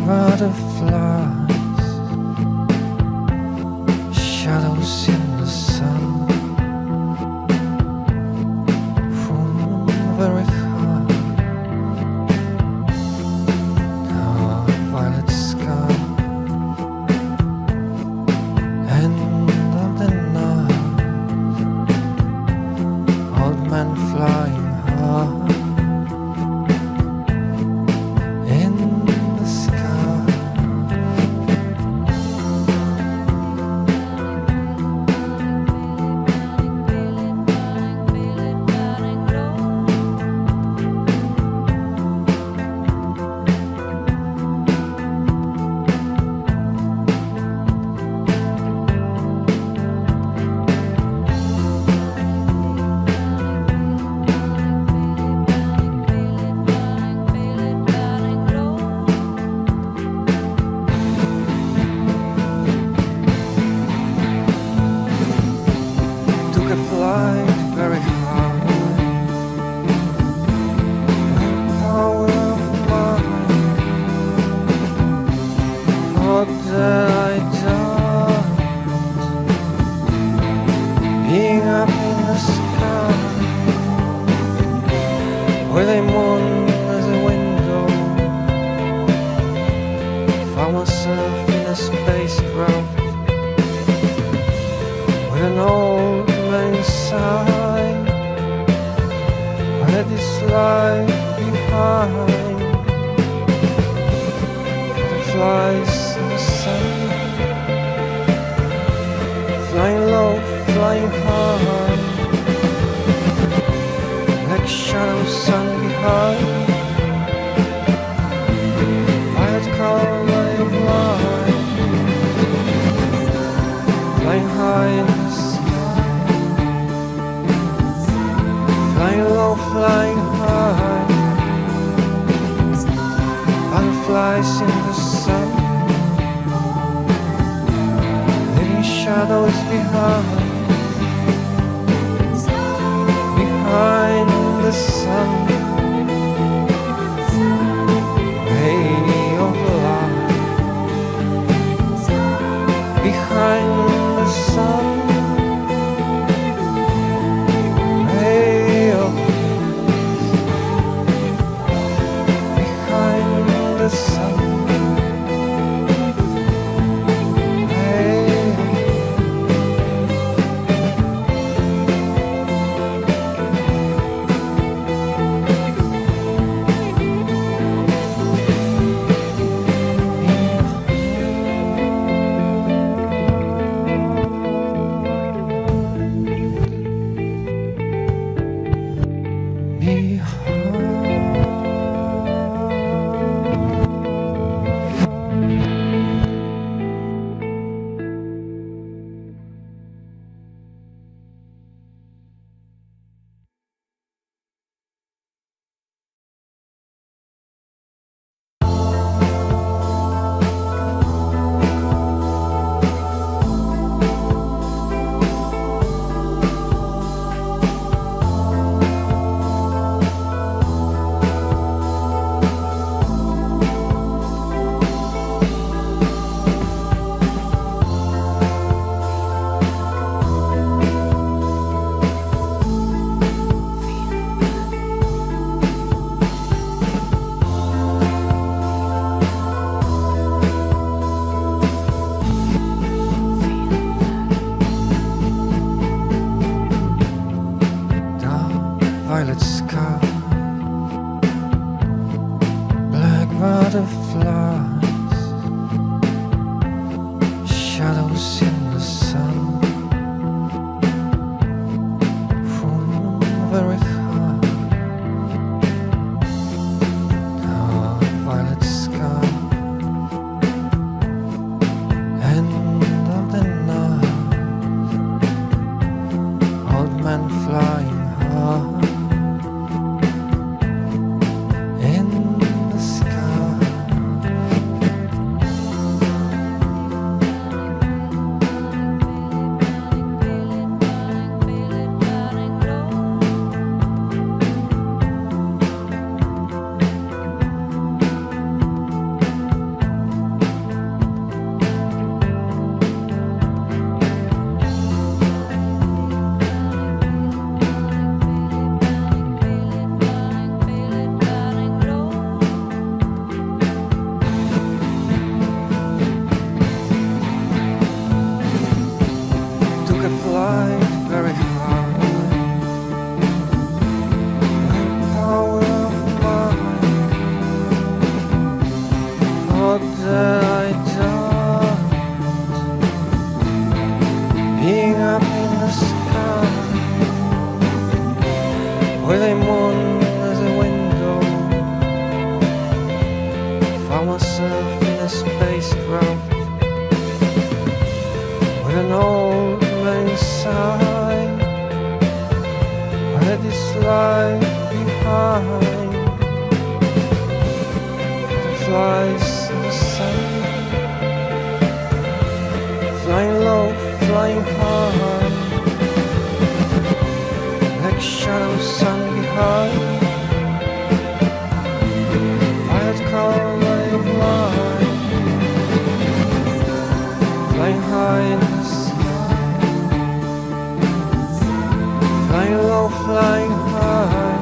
butterflies, shadows in the sun, from very high, a violet sky, end of the night, old man flying high. Flight very high, the power of mind, thought that I died, being up in the sky, with a moon as a window, found myself in a spacecraft, with an old inside, I had this life behind, butterflies in the sun, flying low, flying high, like shadows sun behind, violet color ray of light, flying high in the sun. Flying low, flying high, butterflies in the sun, leaving shadows behind, behind the sun, ray of light, behind the sun. The sun. Hey. thought that I died, being up in the sky, with a moon as a window. Found myself in a spacecraft with an old man inside. I had this life behind, flies in the sun, flying low, flying high, like shadows sun behind. Violet color ray of light, flying high in the sky, flying low, flying high,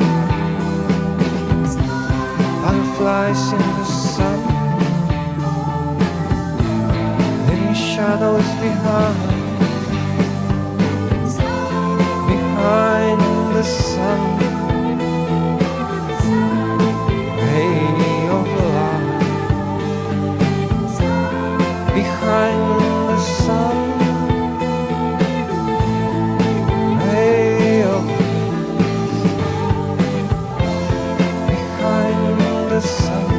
butterflies in the sun, leaving shadows behind, behind the sun. Ray of light, behind the sun. Ray of behind the sun.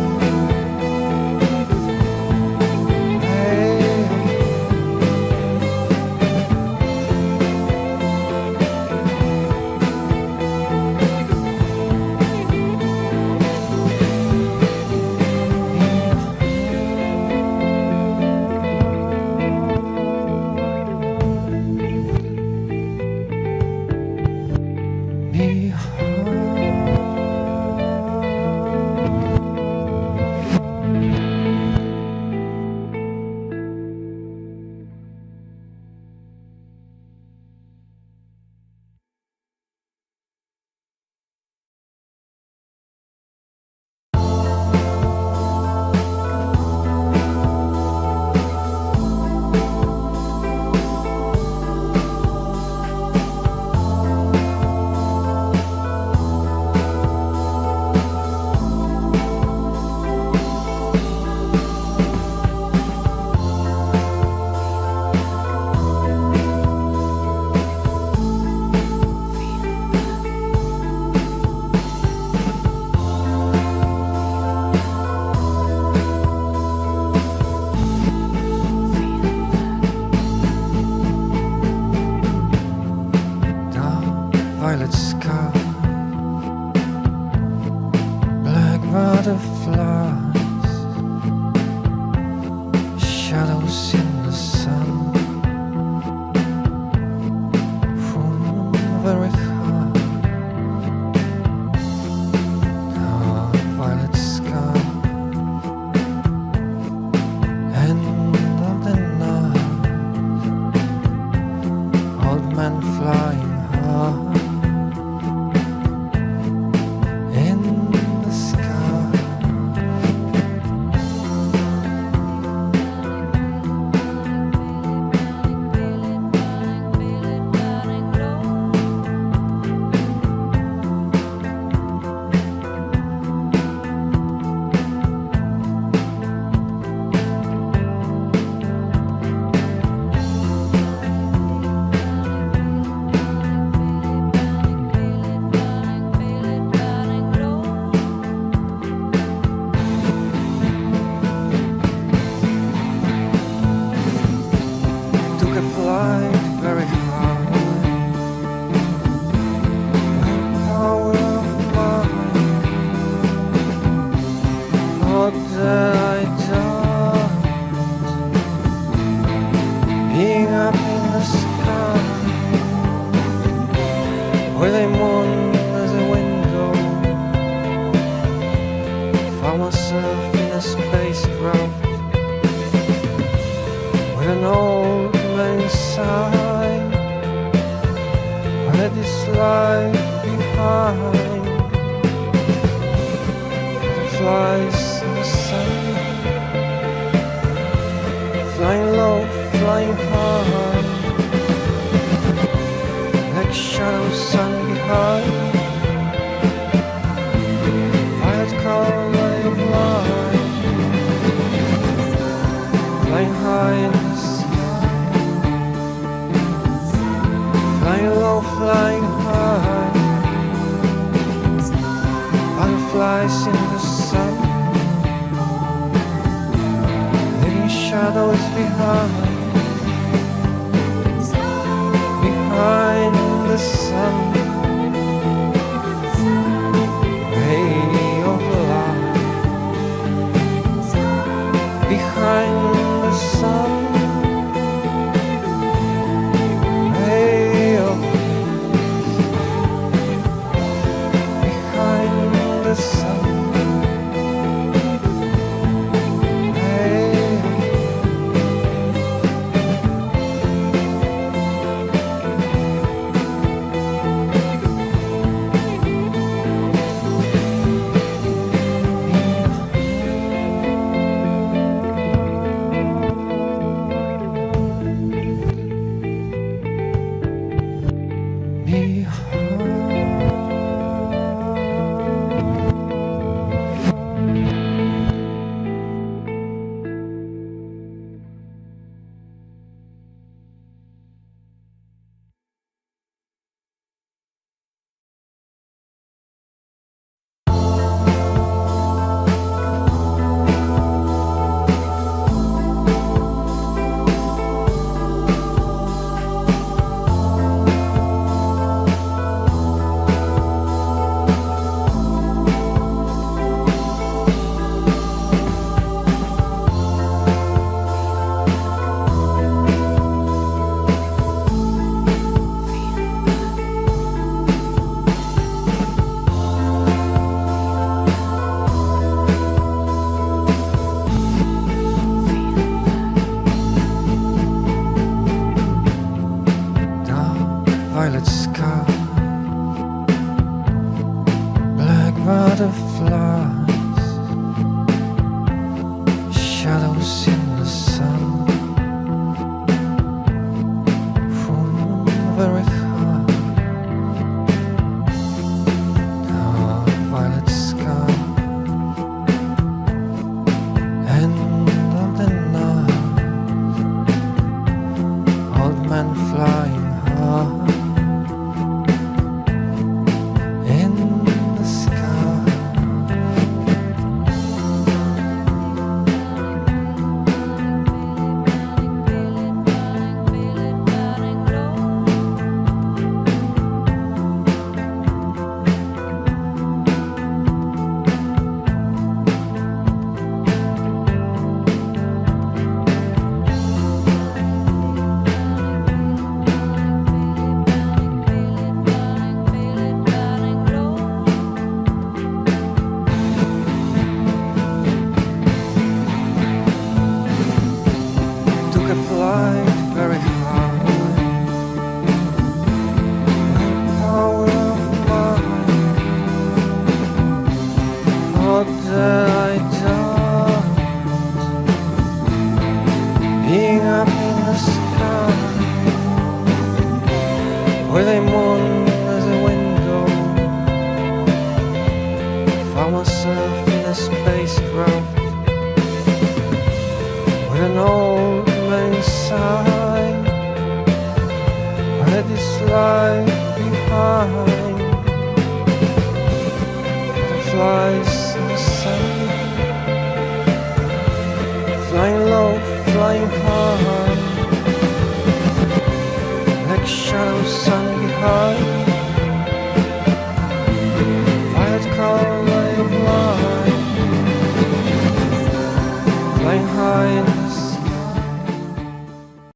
Violet sky, black butterflies, shadows in the sun, from very high. Dark violet sky, end of the night, old man flying high. Very high, the power of mind, thought that I died, being up in the sky, with a moon as a window. Found myself in a spacecraft with an old man inside. I had this life behind, flies in the sun, flying low, flying high, like shadows sun behind. Violet color ray of light, shadows behind the sun, ray of light behind the sun, ray of behind the sun. Violet sky, black butterflies, shadows in the sun, from very high. Dark violet sky, end of the night, old man flying high. Flight very high, the power of mind. Thought that I died, being up in the sky, with a moon as a window. Found myself in a spacecraft with an old inside. I had this life behind, butterflies in the sun, flying low, flying high, like shadows sun behind. Violet color ray of light, flying high in